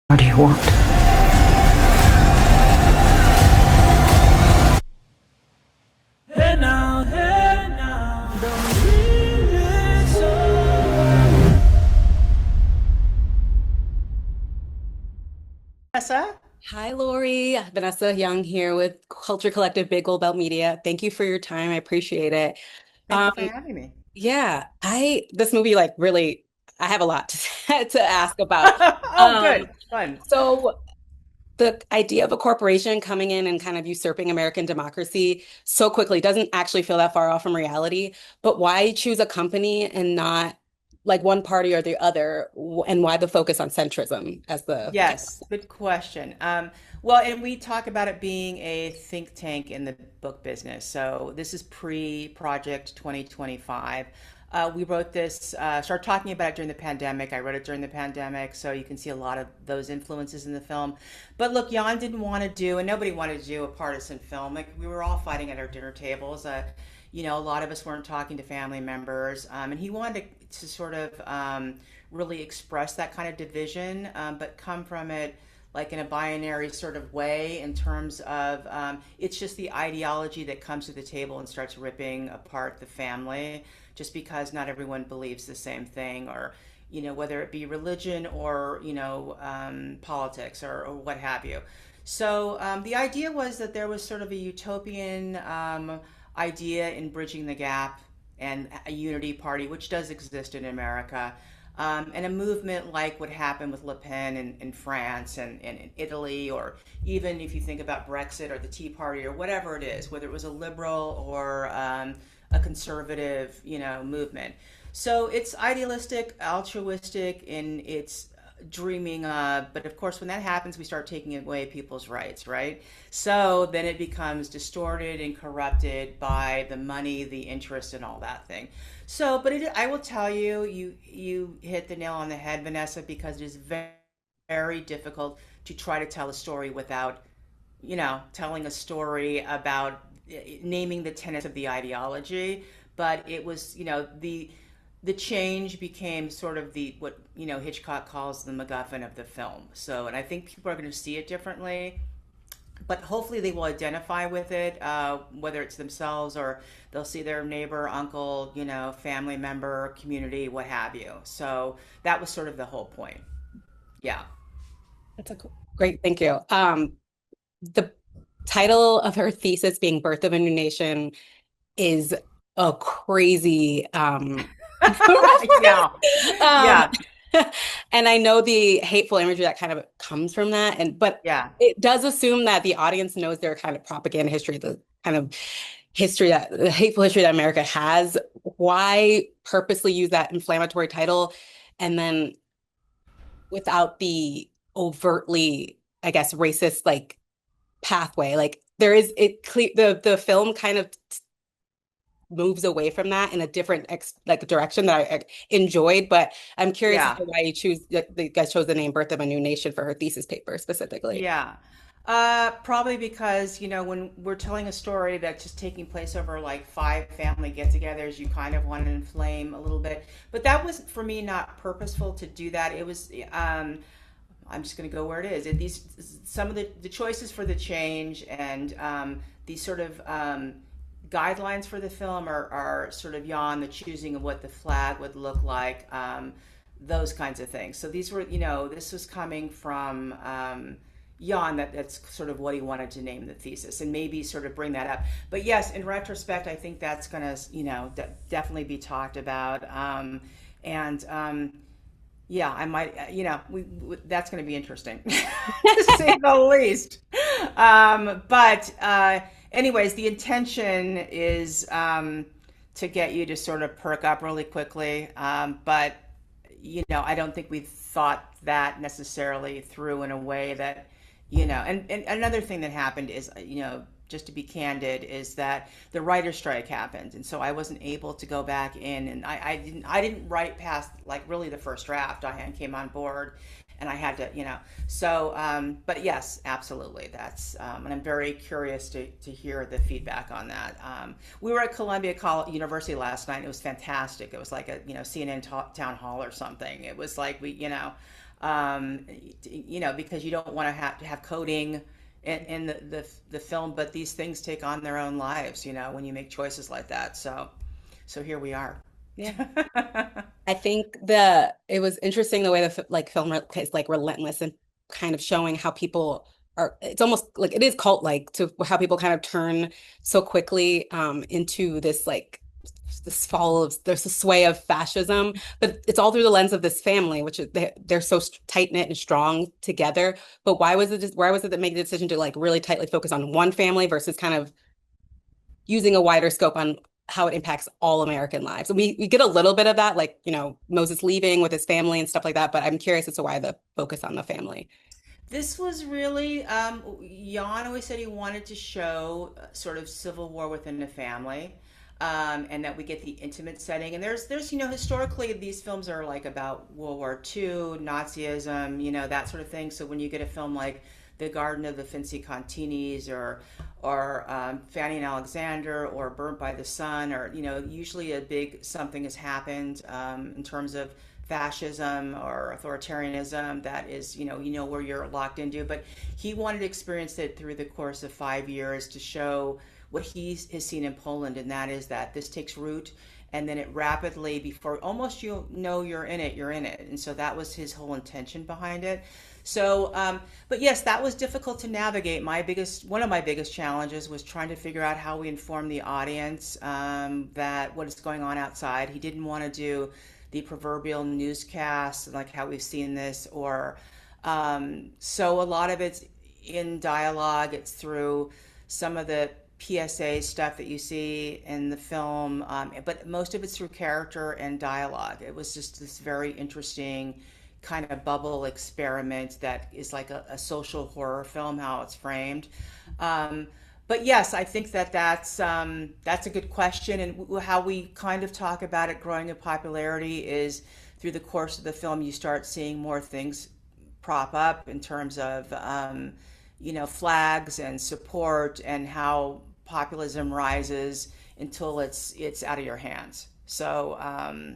What do you want? Hey now, don't leave it so. Tessa? Hi, Lori. Vanessa Young here with Culture Collective Big Gold Belt Media. Thank you for your time. I appreciate it. Thank you Um, for having me. yeah, this movie like really I have a lot to to ask about. Oh, Um, good. Fun. so the idea of a corporation coming in and kind of usurping American democracy so quickly doesn't actually feel that far off from reality. But why choose a company and not like one party or the other? And why the focus on centrism as the Yes, good question. Well, and we talk about it being a think tank in the book business. So this is pre-Project 2025. We wrote this, started talking about it during the pandemic. I wrote it during the pandemic, so you can see a lot of those influences in the film. But look, Jan didn't want to do, and nobody wanted to do a partisan film. Like we were all fighting at our dinner tables. A lot of us weren't talking to family members, and he wanted to sort of really express that kind of division, but come from it like in a binary sort of way in terms of it's just the ideology that comes to the table and starts ripping apart the family just because not everyone believes the same thing or whether it be religion or politics or what have you. So the idea was that there was sort of a utopian idea in bridging the gap and a unity party, which does exist in America, and a movement like what happened with Le Pen in France and in Italy, or even if you think about Brexit or the Tea Party or whatever it is, whether it was a liberal or a conservative, movement. So it's idealistic, altruistic in its dreaming but of course when that happens we start taking away people's rights, right? So then it becomes distorted and corrupted by the money, the interest, and all that thing. So but I will tell you, you hit the nail on the head, Vanessa, because it is very, very difficult to try to tell a story without telling a story about naming the tenets of the ideology. But it was, the change became sort of the what Hitchcock calls the MacGuffin of the film. So, and I think people are going to see it differently, but hopefully they will identify with it, whether it's themselves or they'll see their neighbor, uncle, family member, community, what have you. So that was sort of the whole point. Yeah. That's a great, thank you. The title of her thesis being Birth of a New Nation is a crazy Yeah. um Yeah. and I know the hateful imagery that kind of comes from that, and but Yeah. it does assume that the audience knows their kind of propaganda history, the kind of history that the hateful history that America has. Why purposely use that inflammatory title and then without the overtly, I guess, racist like pathway? Like there is it cle the film kind of moves away from that in a different like direction that I enjoyed. But I'm curious as Yeah. to why you choose the guys chose the name "Birth of a New Nation" for her thesis paper specifically. Yeah. Probably because, when we're telling a story that's just taking place over like five family get-togethers, you kind of want to inflame a little bit. But that was, for me, not purposeful to do that. It was, I'm just going to go where it is. Some of the choices for the change and these sort of guidelines for the film are sort of beyond the choosing of what the flag would look like, those kinds of things. So these were, this was coming from Jan, that's sort of what he wanted to name the thesis and maybe sort of bring that up. But yes, in retrospect, I think that's going to, definitely be talked about. And yeah, I might, that's going to be interesting to say the least. But anyways, the intention is to get you to sort of perk up really quickly. But, I don't think we thought that necessarily through in a way that, and another thing that happened is, just to be candid, is that the writer's strike happened, and so I wasn't able to go back in, and I didn't write past like really the first draft. Diane came on board, and I had to, So, but yes, absolutely, that's, and I'm very curious to hear the feedback on that. We were at Columbia College University last night. It was fantastic. It was like a CNN town hall or something. It was like because you don't want to have coding in the film, but these things take on their own lives, when you make choices like that. So here we are. Yeah. I think the it was interesting the way the like film is like relentless and kind of showing how people are, it's almost like it is cult like to how people kind of turn so quickly into this like this fall of there's a sway of fascism, but it's all through the lens of this family, which is they're so tight knit and strong together. But why was it that made the decision to like really tightly focus on one family versus kind of using a wider scope on how it impacts all American lives? And we get a little bit of that, like, Moses leaving with his family and stuff like that, but I'm curious as to why the focus on the family. This was really, Jan always said he wanted to show sort of civil war within the family, and that we get the intimate setting. And historically, these films are like about World War II, Nazism, that sort of thing. So when you get a film like The Garden of the Finzi Continis or Fanny and Alexander or Burnt by the Sun, or, usually a big something has happened in terms of fascism or authoritarianism that is, where you're locked into. But he wanted to experience it through the course of 5 years to show what he has seen in Poland, and that is that this takes root and then it rapidly, before almost you're in it, you're in it. And so that was his whole intention behind it. So, but yes, that was difficult to navigate. One of my biggest challenges was trying to figure out how we inform the audience that what is going on outside. He didn't want to do the proverbial newscast, like how we've seen this, or so a lot of it's in dialogue. It's through some of the PSA stuff that you see in the film, but most of it's through character and dialogue. It was just this very interesting kind of bubble experiment that is like a social horror film, how it's framed. But yes, I think that's a good question, and how we kind of talk about it growing in popularity is through the course of the film. You start seeing more things prop up in terms of flags and support, and how populism rises until it's out of your hands. So that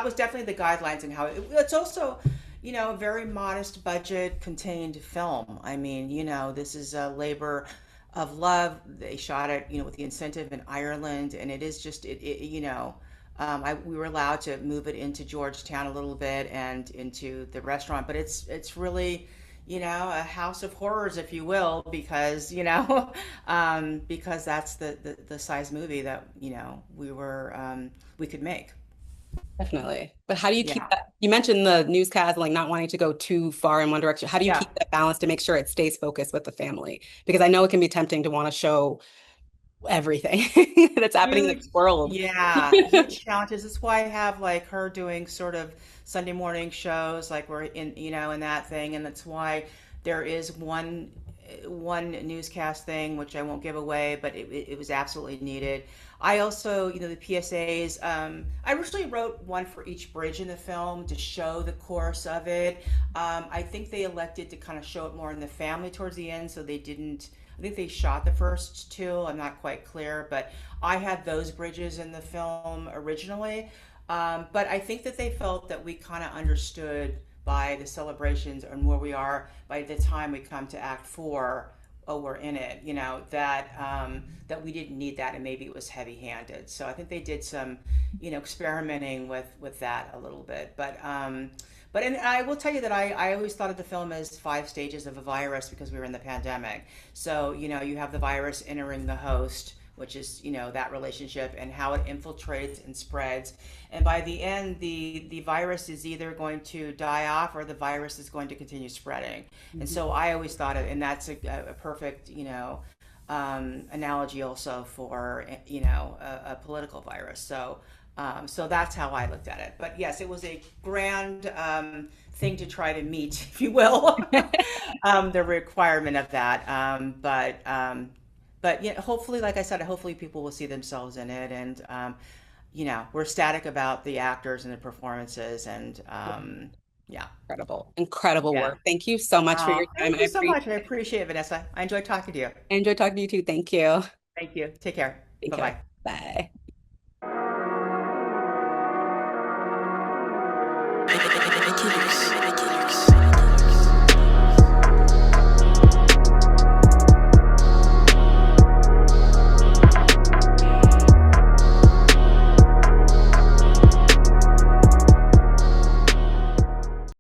was definitely the guidelines, and how it's also, a very modest budget contained film. I mean, this is a labor of love. They shot it, with the incentive in Ireland, and it is just we were allowed to move it into Georgetown a little bit and into the restaurant, but it's really, a house of horrors, if you will, because because that's the size movie that we could make. Definitely. But how do you keep Yeah, that? You mentioned the newscast, like not wanting to go too far in one direction. How do you yeah. keep that balance to make sure it stays focused with the family? Because I know it can be tempting to want to show everything that's happening in the Huge, world. yeah, huge challenges. That's why I have like her doing sort of Sunday morning shows, like we're in that thing, and that's why there is one newscast thing which I won't give away, but it was absolutely needed. I also, the PSAs. I originally wrote one for each bridge in the film to show the course of it. I think they elected to kind of show it more in the family towards the end, so they didn't. I think they shot the first two. I'm not quite clear, but I had those bridges in the film originally. But I think that they felt that we kind of understood by the celebrations and where we are by the time we come to Act Four. Oh, we're in it. That we didn't need that, and maybe it was heavy-handed. So I think they did some, experimenting with that a little bit. But and I will tell you that I always thought of the film as five stages of a virus because we were in the pandemic. So, you have the virus entering the host, which is, that relationship and how it infiltrates and spreads. And by the end, the virus is either going to die off or the virus is going to continue spreading. And so I always thought of, and that's a perfect, analogy also for, a political virus. So that's how I looked at it. But yes, it was a grand thing to try to meet, if you will, the requirement of that. But yeah, hopefully, like I said, hopefully people will see themselves in it. And, we're ecstatic about the actors and the performances. And yeah, Incredible, incredible yeah. work. Thank you so much for your time. Thank you so much. I appreciate it, Vanessa. I enjoyed talking to you. I enjoyed talking to you too. Thank you. Thank you. Take care. Take Bye care. bye. Bye.